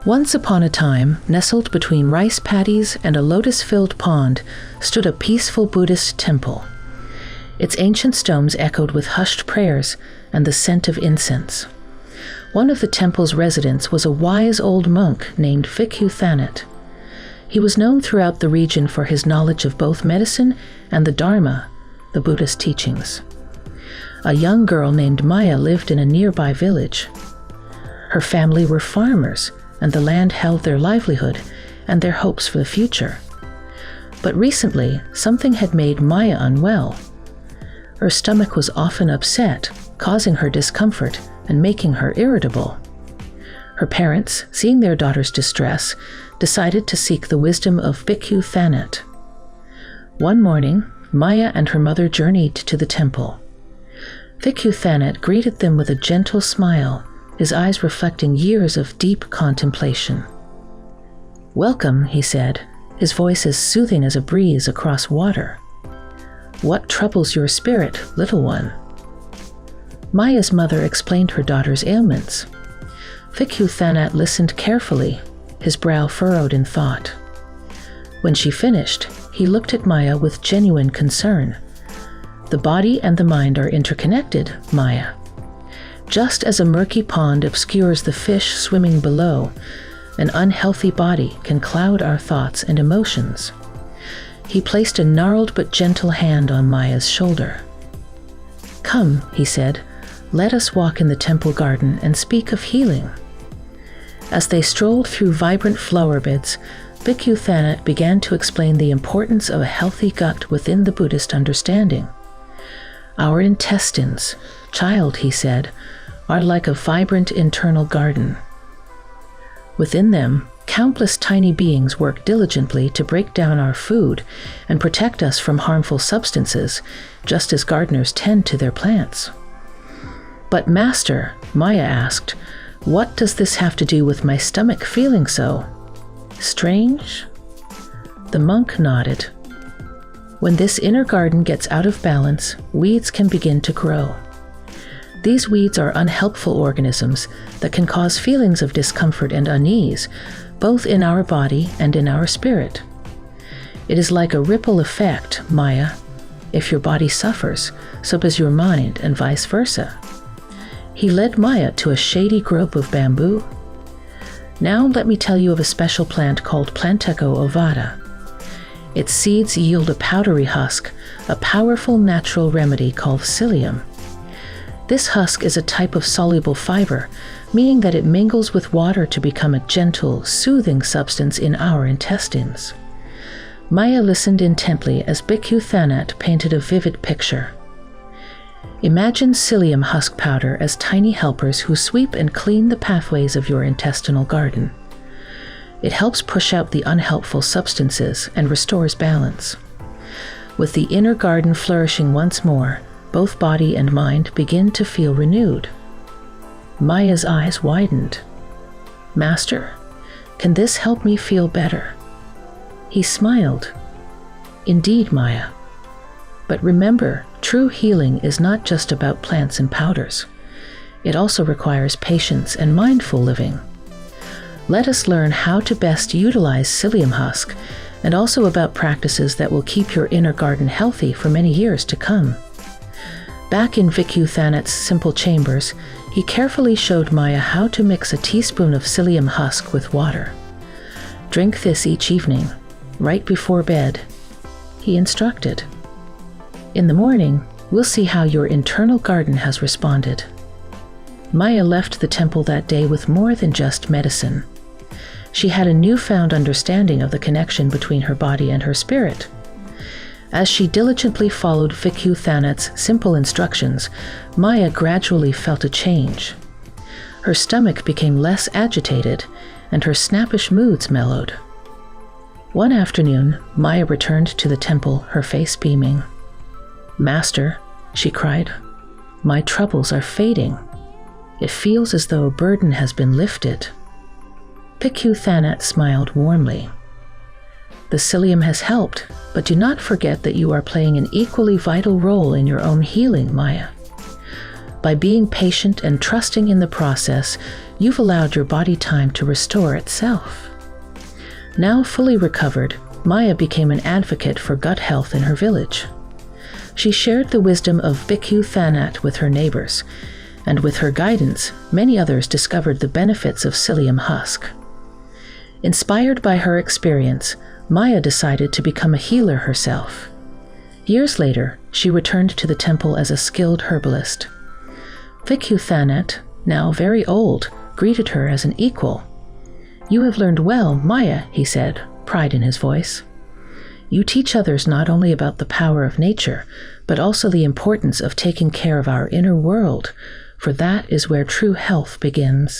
Once upon a time, nestled between rice paddies and a lotus-filled pond, stood a peaceful Buddhist temple. Its ancient stones echoed with hushed prayers and the scent of incense. One of the temple's residents was a wise old monk named Bhikkhu Thanat. He was known throughout the region for his knowledge of both medicine and the Dharma, the Buddhist teachings. A young girl named Maya lived in a nearby village. Her family were farmers, and the land held their livelihood and their hopes for the future. But recently, something had made Maya unwell. Her stomach was often upset, causing her discomfort and making her irritable. Her parents, seeing their daughter's distress, decided to seek the wisdom of Bhikkhu Thanat. One morning, Maya and her mother journeyed to the temple. Bhikkhu Thanat greeted them with a gentle smile, his eyes reflecting years of deep contemplation. "Welcome," he said, his voice as soothing as a breeze across water. "What troubles your spirit, little one?" Maya's mother explained her daughter's ailments. Bhikkhu Thanat listened carefully, his brow furrowed in thought. When she finished, he looked at Maya with genuine concern. "The body and the mind are interconnected, Maya. Just as a murky pond obscures the fish swimming below, an unhealthy body can cloud our thoughts and emotions." He placed a gnarled but gentle hand on Maya's shoulder. "Come," he said, "let us walk in the temple garden and speak of healing." As they strolled through vibrant flower beds, Bhikkhu Thanat began to explain the importance of a healthy gut within the Buddhist understanding. "Our intestines, child," he said, "are like a vibrant internal garden. Within them, countless tiny beings work diligently to break down our food and protect us from harmful substances, just as gardeners tend to their plants." "But Master," Maya asked, "what does this have to do with my stomach feeling so strange?" The monk nodded. "When this inner garden gets out of balance, weeds can begin to grow. These weeds are unhelpful organisms that can cause feelings of discomfort and unease, both in our body and in our spirit. It is like a ripple effect, Maya. If your body suffers, so does your mind, and vice versa." He led Maya to a shady grove of bamboo. "Now let me tell you of a special plant called Planteco ovata. Its seeds yield a powdery husk, a powerful natural remedy called psyllium. This husk is a type of soluble fiber, meaning that it mingles with water to become a gentle, soothing substance in our intestines." Maya listened intently as Bhikkhu Thanat painted a vivid picture. "Imagine Psyllium Husk Powder as tiny helpers who sweep and clean the pathways of your intestinal garden. It helps push out the unhelpful substances and restores balance. With the inner garden flourishing once more, both body and mind begin to feel renewed." Maya's eyes widened. "Master, can this help me feel better?" He smiled. "Indeed, Maya. But remember, true healing is not just about plants and powders. It also requires patience and mindful living. Let us learn how to best utilize psyllium husk, and also about practices that will keep your inner garden healthy for many years to come." Back in Bhikkhu Thanat's simple chambers, he carefully showed Maya how to mix a teaspoon of psyllium husk with water. "Drink this each evening, right before bed," he instructed. "In the morning, we'll see how your internal garden has responded." Maya left the temple that day with more than just medicine. She had a newfound understanding of the connection between her body and her spirit. As she diligently followed Bhikkhu Thanat's simple instructions, Maya gradually felt a change. Her stomach became less agitated, and her snappish moods mellowed. One afternoon, Maya returned to the temple, her face beaming. "Master," she cried, "my troubles are fading. It feels as though a burden has been lifted." Bhikkhu Thanat smiled warmly. "The psyllium has helped, but do not forget that you are playing an equally vital role in your own healing, Maya. By being patient and trusting in the process, you've allowed your body time to restore itself. Now fully recovered, Maya became an advocate for gut health in her village. She shared the wisdom of Bhikkhu Thanat with her neighbors, and with her guidance, many others discovered the benefits of psyllium husk. Inspired by her experience, Maya decided to become a healer herself. Years later, she returned to the temple as a skilled herbalist. Bhikkhu Thanat, now very old, greeted her as an equal. "You have learned well, Maya," he said, pride in his voice. "You teach others not only about the power of nature, but also the importance of taking care of our inner world, for that is where true health begins."